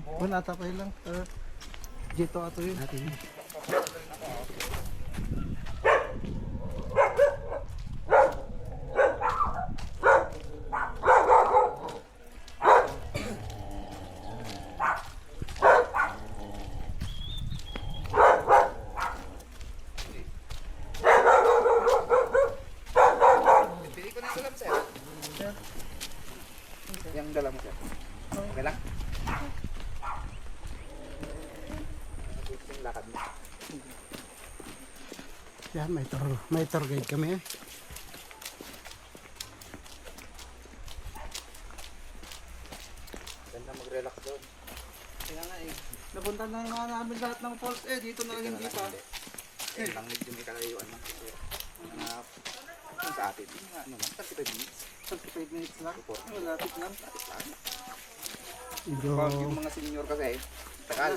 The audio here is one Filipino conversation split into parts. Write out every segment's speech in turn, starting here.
Wala tapay lang. Dito ato yun. Pili ko na yung salam, sir. Yung dala mo, sir. Okay lang? Yung lakad mo. Yan, may tour guide kami. Ganda mag-relax doon. Kaya nga eh. Napunta na nga namin lahat ng falls dito na hindi pa. Eh, lang medyo may kalayuan lang. Kung sa atin, ano lang, 35 minutes. 35 minutes lang. Malapit lang. Pag yung mga senior kasi, tagal.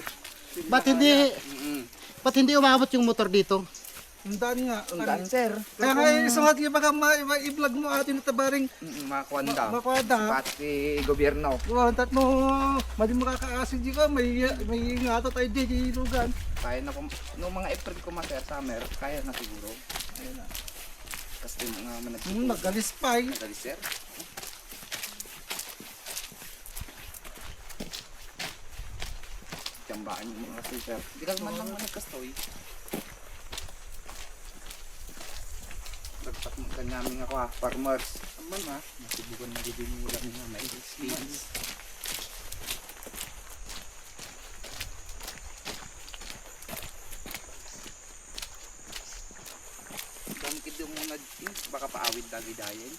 Ba't hindi umabot yung motor dito? Ang daan nga. Ang daan, sir. Kaya nga isungat yung baka i-vlog mo atin na tabaring Makakwanda. makwada. Pati gobyerno. Kuwantat mo, mali makakaasin di ka, may ngato tayo di ilugan. Kaya na kung, noong mga April ko sir, summer, kaya na siguro. Ayun na. Kasi mga managsiguro. Nagalispay. Nagalis, sir. Tiyambaan yung mga kasi, sir. Hindi ka man lang managkastoy. Nagpat mo ka namin ako farmers. Aman nasibukan na din nila mga may experience. Bangkid yung muna din, baka paawid lagi dahil.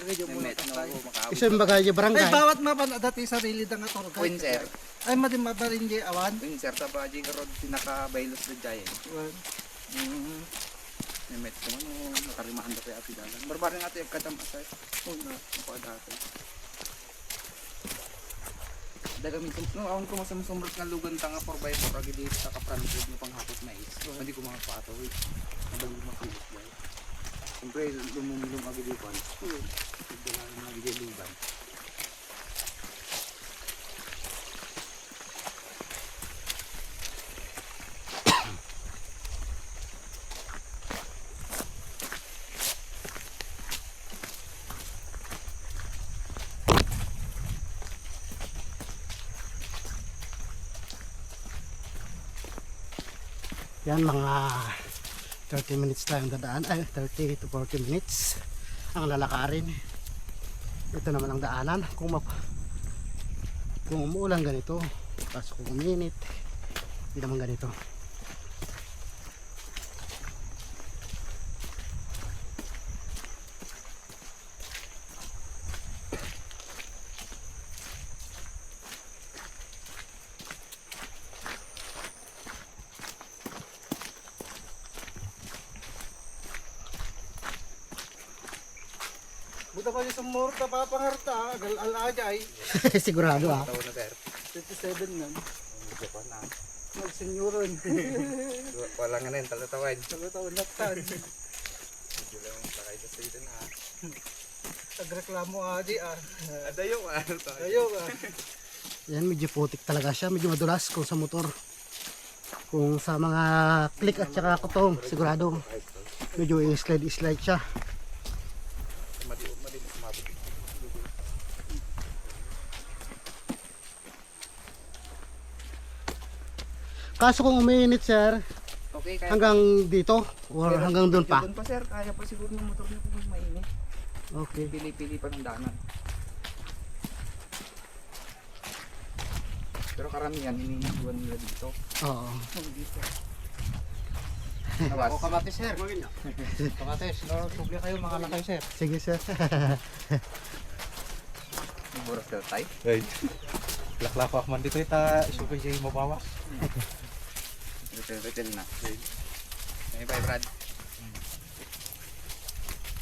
May met na ako makaawid. Isa yung bagay yung Eh, barangay. Ay, bawat mapan dati sarili da nga tour Queen, sir. Ay, madi mabarin di awan. Queen, sir, sa Baji Road, pinaka-bailos na giant. May met ko man, nakarimaan na kaya apidalan. Barbarin natin yung kadam asay. Ako dati. Daga minsan, no, awan ko masamsumbrot ng lugan tanga 4x4 agi dito sa kapransid mo panghapot na is. Hindi ko mga pato, wait. Madali makulit dahil. Siyempre, lumumilong agi dito. Dala ng mga lugan. Yan, mga 30 minutes tayong dadaan. Ay, 30 to 40 minutes ang lalakarin. Ito naman ang daanan. Kung umuulan ganito, kaso kung uminit, hindi naman ganito. Buta pa yung sumurta, papangarta, al-ajay. Sigurado ha. Taon na, sir. 57 nan. Medyo pa na. Magsenyoron. Wala nga na yun, talatawad. Taon na tan. Medyo lang sakay sa street na. Nagreklamo aji ah. Adayo ah. Kayo ah. Yan, medyo putik talaga siya. Medyo madulas kung sa motor. Kung sa mga click at saka kutong, sigurado. Medyo i-slide siya. Kaso kung umiinit sir, Okay, kaya hanggang dito or pero hanggang doon pa? Doon pa, sir. Kaya pa siguro ng motor niyo kung mainit. Okay. Pili-pili pa ng daanan. Pero karamihan, iniiwan nila dito. Oo. Dito. Labas. O kamatis sir. Kamatis. No, subli kayo mga anak kayo sir. Sige sir. Buras na tayo. Ay. Laklako man dito ita subay siya mabawas. Retel na. May bye, Brad.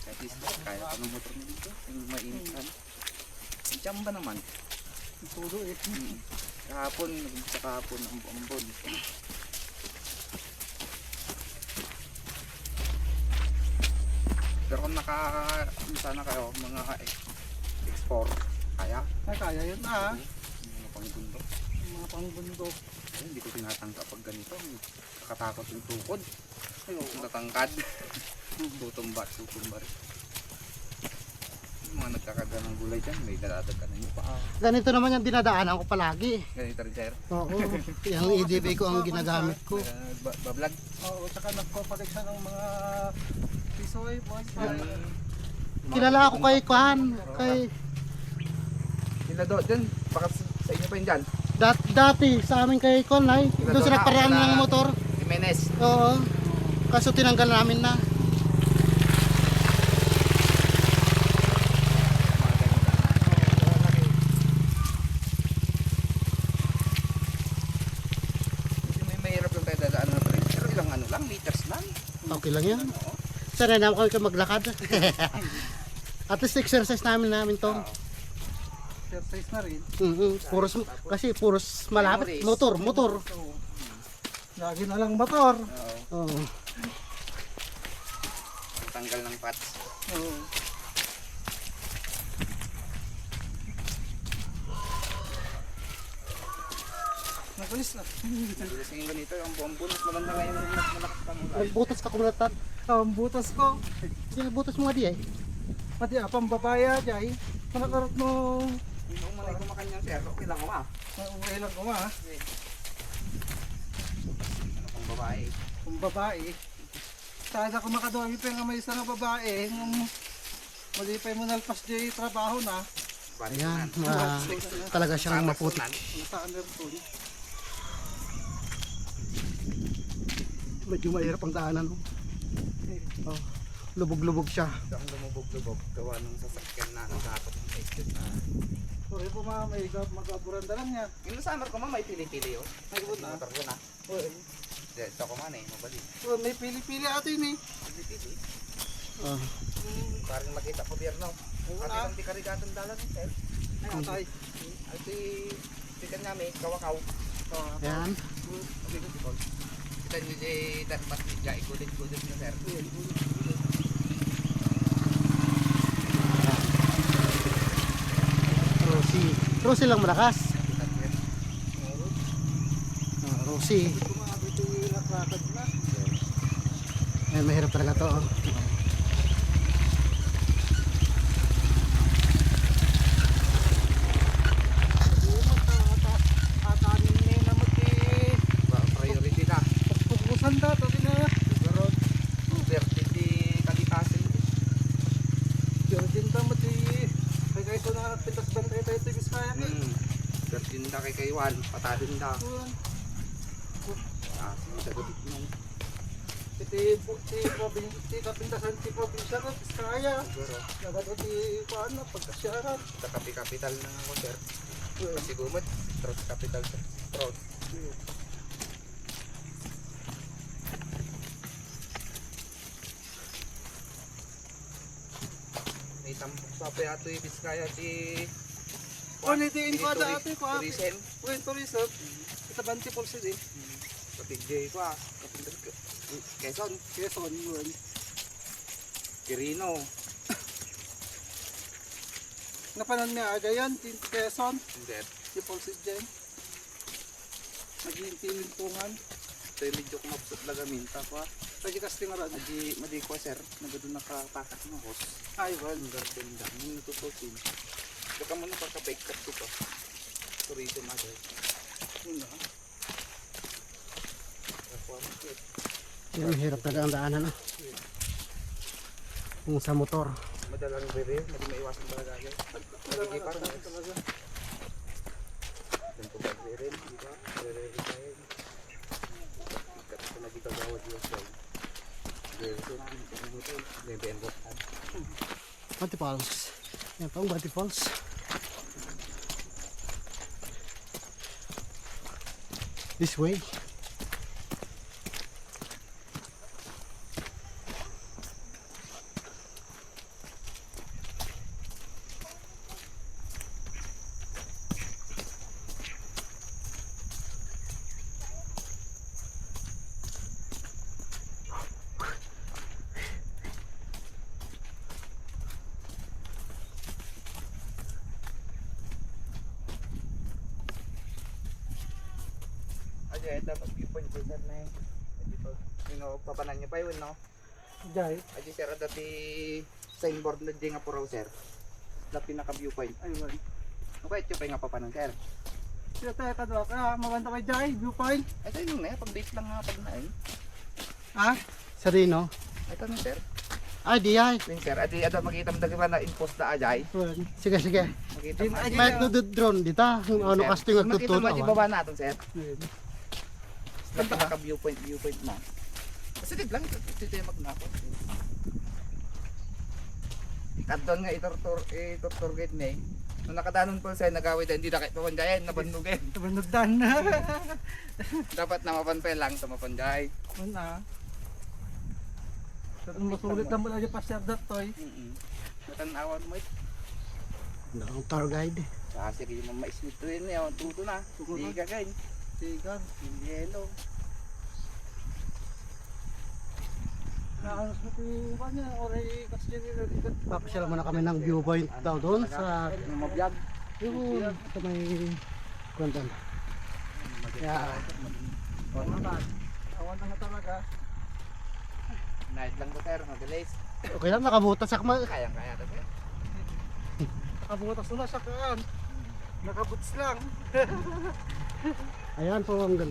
At least, kaya pa ng motor niya dito. Yung mainit ka. Chamba naman. Tulo eh. Kahapon, nag-umpisa kahapon ang ambon. Pero kung sana kayo, mga export, kaya? Ay, kaya yun ah. Mga pangbundok. Mga pangbundok. Ay, hindi ko tinatangka pag ganito. Nakatakot yung tukod. Ayoko kung tatangkad. Tutumbar. Yung mga nagkakaga ng gulay dyan, may dadagkanan yung paa. Ganito naman yung dinadaanan ko palagi. Ganito rin, sir. Oo. Yung EDB ko ang ginagamit ko. Bablog. Oo, tsaka nagpapalit siya ng mga pisoy, boy. Kilala ako kay Kwan. Kay Sila doon, dyan. Baka sa inyo pa yun dyan. dati sa amin kay Kwan ay. Doon sa nagparaan ng motor. Jimenez. Oo. Kaso tinanggal namin na. Kasi may mahirap lang tayo dadaan na pa rin. Pero ilang ano lang, meters lang. Okay lang yan. Sana na ako maglakad. At least exercise namin to. Exercise na rin. Puros, kasi puros malapit. Motor. Oo. Lagi na lang motor. Oo. Oo. Tanggal ng pats. Oo. Nagulis na. Bilis ngayon ganito, ang buong mas maganda ngayon yung mas malakas pa mula. Nagbutas ka kumulatan. Ang butas ko. Hindi nagbutas mo nga di eh. Pati apang babaya jay. Panakarot mo. Yung manay kumakanyang sir, okay lang ako Okay lang ko ma. Ano pang babae? Kung babae. Sana kung makadami pa nga may isang babae. Nung malipay mo nalpas jay trabaho na. Ayan. Talaga siyang maputik. Nasa Anderson. Medyo mahirap ang daanan. Oh. Lubog-lubog siya. Ito ang lumubog-lubog. Gawa ng sasakyan na nagkakot ng exit na. Sorry po ma, may mag-aburanda lang niya. Yung summer ko ma, may pili-pili oh. Ay, wala. Motor ko na. Ito ko man eh, mabalik. Oh, may pili-pili atin eh. Pili-pili. Oh. Parang makita po biyerno. Wala. Ate kang tikarigatong dalan eh, sir. Ay, atay. Ate, tikan namin, kawakaw. Ayan. Okay, good call. Kita nyo di dapat ya ikulit-kulit na sir. Rosie lang malakas. Kita nyo yan. Rosie. Kumabit yung nakrakad na. Ayan, mahirap talaga to. Oh. Atanin niya naman eh. Priority na. Pagpupusan na, tadi na. Pero, swerte di kalikasin. Virgin naman eh. Kaya ito na pitas bantay tayo ito Biskaya eh. Swerte na kay Kaywan, patadin na. Ah, sagutin mo. Iti kapintasan ti probinsya na Biskaya. Siguro, Nagano ti paano pagkasyaran. sa kapital na ako sir. Kasi gumot, Trout Capital sir. Trout. May tampok sa payato yung Biskaya ti... O nitiin ko ada ate ko ate. Tourism. When tourism. Ita banti pulsi di. Kapigay ko ah. Quezon. Quezon yun. Quirino. Napanan niya aga yan. Quezon. Hindi. Si pulsi dyan. Naghihintilintungan. Ito yung medyo kumapsot lagaminta ko ah. Lagi kastingaran. Madi ko sir. Nagado nakapakat ng host. Ay, well. Ang garden lang. Yung natutusin. Baka mo napaka-bake ko pa. Tourism agad. Yun na. Ayan, mahirap talaga ang daanan. Oh. Kung sa motor. Madalang rear, hindi maiwasan talaga agad. Lagi parang Talaga. ganito ba rear, di ba? Rear tayo. Ikat ko nagigagawad yung slow. Rear ito namin sa minuto. Maybe and what time. Bati Falls. Yan pa ang Bati Falls. This way. Kaya ito, mag-viewpoint ko sir na eh. Dito, papanan niyo pa yun, no? Jai. Aji sir, dati signboard na di nga po raw sir. Dati naka-viewpoint. Ayun. Okay, ito pa yung nga papanan sir. Sila tayo kadwa ka, maganda kay Jai, viewpoint. Ito yung na, pag-date lang nga pag na eh. Ha? Sa Rino. Ito na sir. Ay, di ay. Yun sir, adi ada makita mo dagwa na impose na ajay. Ayun. Sige, sige. Makita mo. Ay, Kahit no drone dita, yung ano casting Makita nagtuturo. mo di baba natin sir. Ayun. Dati naka-viewpoint mo. Kasi tig lang, ito yung magnako. Kadon nga itortor guide na eh. Nung nakadanon po sa'yo, nagawid na hindi na kayo papandayan, nabandugin. Tabanugdan. Dapat na mapanpay lang sa mapanday. Ano na? Pero masulit lang mo lang yung pasir dat toy. Matanawan mo ito. Ang tour guide. Kasi kayo mamaismit to yun eh, tuto na. Tuto na. Hindi ka kain. Tigan. Yellow. Naanos mo yung kanya, oray kasi nililigad. Papasyala muna kami ng viewpoint daw doon sa Yung mabiyag. yung sa may kwantan. Yeah. Awan na nga talaga. Night lang to sir, mabilis. Okay lang, nakabutas ako. Kayang-kaya to sir. Nakabutas na sa kaan. Nakabuts lang. Ayan po ang ganda.